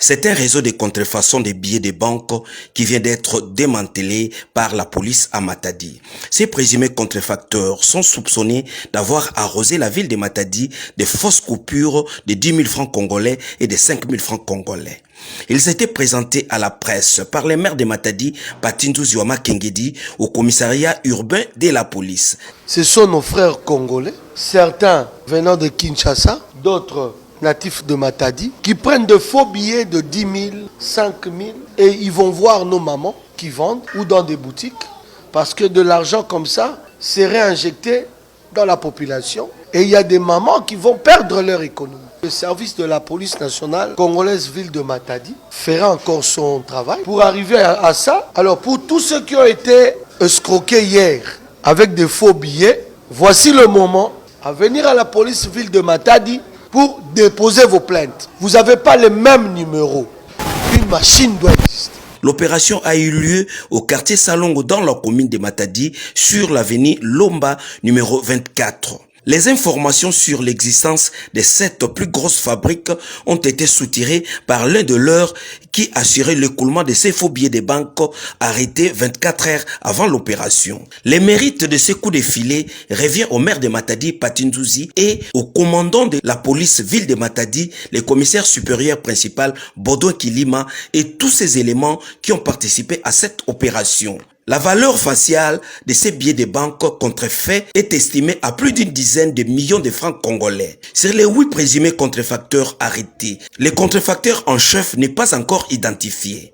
C'est un réseau de contrefaçon des billets de banque qui vient d'être démantelé par la police à Matadi. Ces présumés contrefacteurs sont soupçonnés d'avoir arrosé la ville de Matadi de fausses coupures de 10 000 francs congolais et de 5 000 francs congolais. Ils étaient présentés à la presse par les maires de Matadi, Patintou Ziwama Kengedi, au commissariat urbain de la police. Ce sont nos frères congolais, certains venant de Kinshasa, d'autres natifs de Matadi, qui prennent de faux billets de 10 000, 5 000 et ils vont voir nos mamans qui vendent ou dans des boutiques parce que de l'argent comme ça c'est réinjecté dans la population et il y a des mamans qui vont perdre leur économie. Le service de la police nationale congolaise ville de Matadi fera encore son travail pour arriver à ça. Alors pour tous ceux qui ont été escroqués hier avec des faux billets, voici le moment à venir à la police ville de Matadi pour déposer vos plaintes. Vous n'avez pas les mêmes numéros. Une machine doit exister. L'opération a eu lieu au quartier Salongo dans la commune de Matadi sur l'avenue Lomba numéro 24. Les informations sur l'existence de cette plus grosse fabrique ont été soutirées par l'un de leurs qui assurait l'écoulement de ces faux billets de banque arrêtés 24 heures avant l'opération. Les mérites de ces coups de filet revient au maire de Matadi, Patindouzi, et au commandant de la police ville de Matadi, le commissaire supérieur principal, Baudouin Kilima, et tous ces éléments qui ont participé à cette opération. La valeur faciale de ces billets de banque contrefaits est estimée à plus d'une dizaine de millions de francs congolais. Sur les 8 présumés contrefacteurs arrêtés, le contrefacteur en chef n'est pas encore identifié.